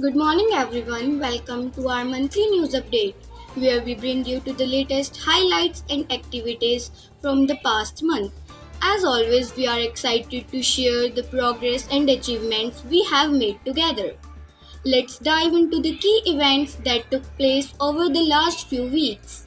Good morning, everyone. Welcome to our monthly news update, where we bring you to the latest highlights and activities from the past month. As always, we are excited to share the progress and achievements we have made together. Let's dive into the key events that took place over the last few weeks.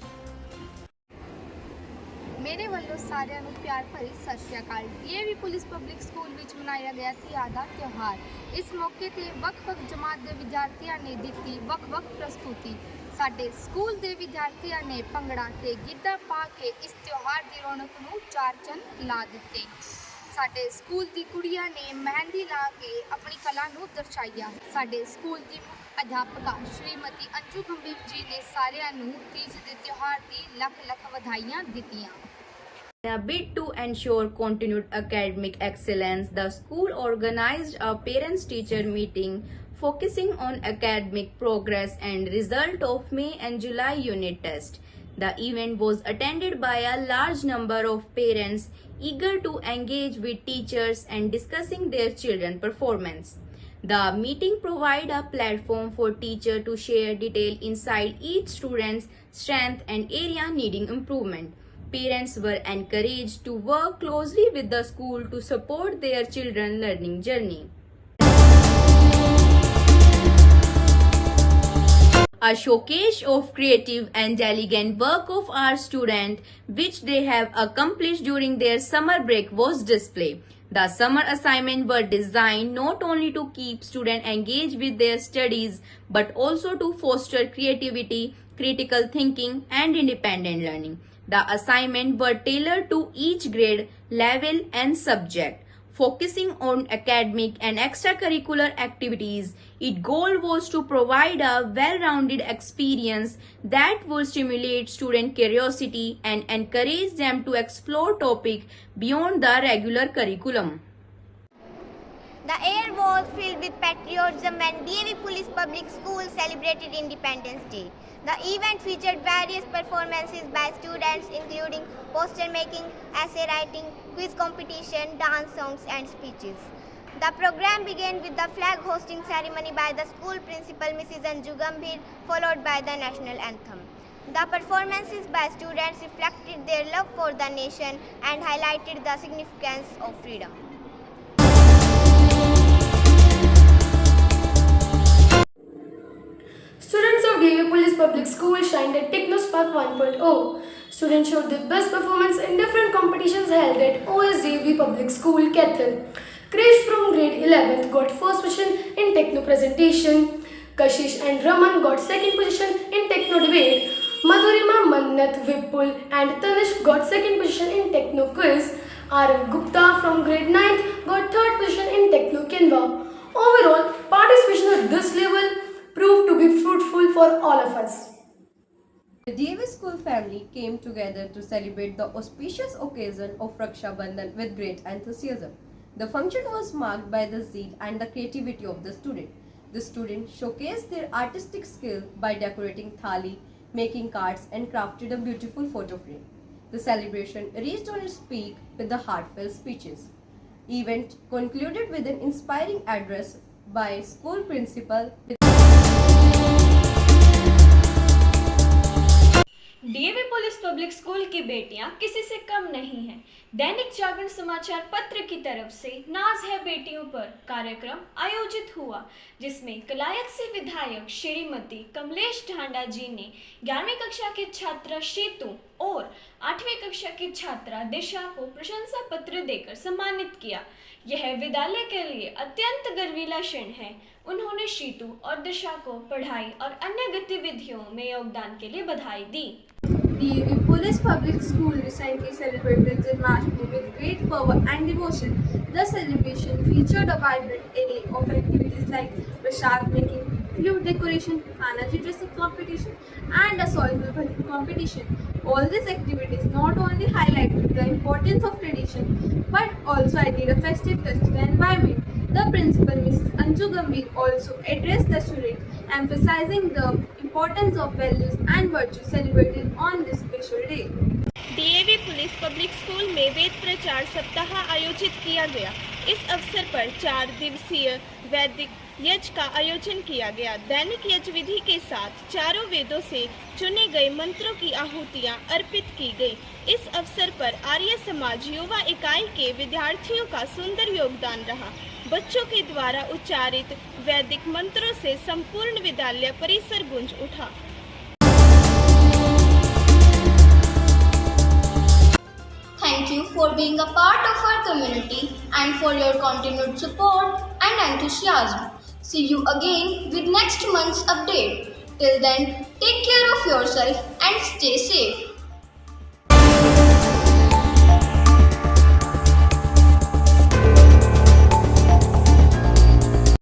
ਮੇਰੇ ਵੱਲੋਂ ਸਾਰਿਆਂ ਨੂੰ ਪਿਆਰ ਭਰੀ ਸਤਿ ਸ਼੍ਰੀ ਅਕਾਲ। DAV police public school ਵਿੱਚ ਮਨਾਇਆ ਗਿਆ ਤੀਆਂ ਦਾ ਤਿਉਹਾਰ। ਇਸ ਮੌਕੇ ਤੇ ਵੱਖ-ਵੱਖ ਜਮਾਤ ਦੇ ਵਿਦਿਆਰਥੀਆਂ ਨੇ ਦਿੱਤੀ ਵੱਖ-ਵੱਖ ਪ੍ਰਸਤੁਤੀ। ਸਾਡੇ ਸਕੂਲ ਦੇ ਵਿਦਿਆਰਥੀਆਂ ਨੇ ਭੰਗੜਾ ਤੇ ਗਿੱਧਾ ਪਾ ਕੇ ਇਸ ਤਿਉਹਾਰ ਦੀ ਰੌਣਕ ਨੂੰ ਚਾਰ ਚੰਨ ਲਾ ਦਿੱਤੇ। ਸਾਡੇ ਸਕੂਲ ਦੀ ਕੁੜੀਆਂ ਨੇ ਮਹਿੰਦੀ ਲਾ ਕੇ ਆਪਣੀ ਕਲਾ ਨੂੰ ਦਰਸਾਇਆ। ਸਾਡੇ ਸਕੂਲ ਦੀ ਅਧਿਆਪਕਾ ਸ਼੍ਰੀਮਤੀ ਅੰਜੂ ਗੰਭੀਰ ਜੀ ਨੇ ਸਾਰਿਆਂ ਨੂੰ ਤੀਜ ਦੇ ਤਿਉਹਾਰ ਦੀ ਲੱਖ-ਲੱਖ ਵਧਾਈਆਂ ਦਿੱਤੀਆਂ। In a bid to ensure continued academic excellence, the school organized a parents-teacher meeting focusing on academic progress and result of May and July unit test. The event was attended by a large number of parents eager to engage with teachers and discussing their children's performance. The meeting provided a platform for teachers to share detailed insight each student's strength and area needing improvement. Parents were encouraged to work closely with the school to support their children's learning journey. A showcase of creative and elegant work of our students, which they have accomplished during their summer break, was displayed. The summer assignments were designed not only to keep students engaged with their studies, but also to foster creativity, critical thinking, and independent learning. The assignments were tailored to each grade, level, and subject, focusing on academic and extracurricular activities. Its goal was to provide a well-rounded experience that would stimulate student curiosity and encourage them to explore topics beyond the regular curriculum. The air was filled with patriotism when DAV Police Public School celebrated Independence Day. The event featured various performances by students including poster making, essay writing, quiz competition, dance songs and speeches. The program began with the flag hosting ceremony by the school principal Mrs. Anju Gambhir, followed by the national anthem. The performances by students reflected their love for the nation and highlighted the significance of freedom. Students of DAV Police Public School shined at TechnoSpark 1.0. Students showed their best performance in different competitions held at OSDAV Public School, Kethel. Krish from grade 11th got first position in Techno Presentation. Kashish and Raman got second position in Techno Debate. Madhurima, Mannat, Vipul and Tanish got second position in Techno Quiz. R.F. Gupta from grade 9th got third position in Techno Canva. Overall, participation at this level proved to be fruitful for all of us. The DAV school family came together to celebrate the auspicious occasion of Raksha Bandhan with great enthusiasm. The function was marked by the zeal and the creativity of the student. The students showcased their artistic skill by decorating thali, making cards and crafted a beautiful photo frame. The celebration reached on its peak with the heartfelt speeches. Event concluded with an inspiring address by school principal. DAV police public school की बेटियां किसी से कम नहीं हैं। दैनिक जागरण समाचार पत्र की तरफ से नाज है बेटियों पर कार्यक्रम आयोजित हुआ, जिसमें कलायत से विधायक श्रीमती कमलेश ढांडा जी ने 11वीं कक्षा की छात्रा शीतू और 8वीं कक्षा की छात्रा दिशा को प्रशंसा पत्र देकर सम्मानित किया। यह विद्यालय के लिए अत्यंत गर्वीला क्षण है। उन्होंने शीतू और दिशा को पढ़ाई और अन्य गतिविधियों में योगदान के लिए बधाई दी। DAV Police Public School recently celebrated Janmashtami with great fervor and devotion. The celebration featured a vibrant array of activities like prasad making, flute decoration, Hanaji dressing competition, and a soulful bhajan competition. All these activities not only highlighted the importance of tradition, but also added a festive touch to the environment. The principal, Mrs. Anju Gambhir, also addressed the students, emphasizing the importance of values and virtues celebrated on this special day. DAV police public school में वेद प्रचार सप्ताह आयोजित किया गया। इस अवसर पर 4 दिवसीय वैदिक यज्ञ का आयोजन किया गया। दैनिक यज्ञ विधि के साथ चारों वेदों से चुने गए मंत्रों की आहुतियां अर्पित की गई। इस अवसर पर आर्य समाज युवा इकाई के विद्यार्थियों का सुंदर योगदान रहा। बच्चों के द्वारा उच्चारित वैदिक मंत्रों से संपूर्ण विद्यालय परिसर गूंज उठा। Thank you for being a part of our community and for your continued support and enthusiasm. See you again with next month's update. Till then, take care of yourself and stay safe.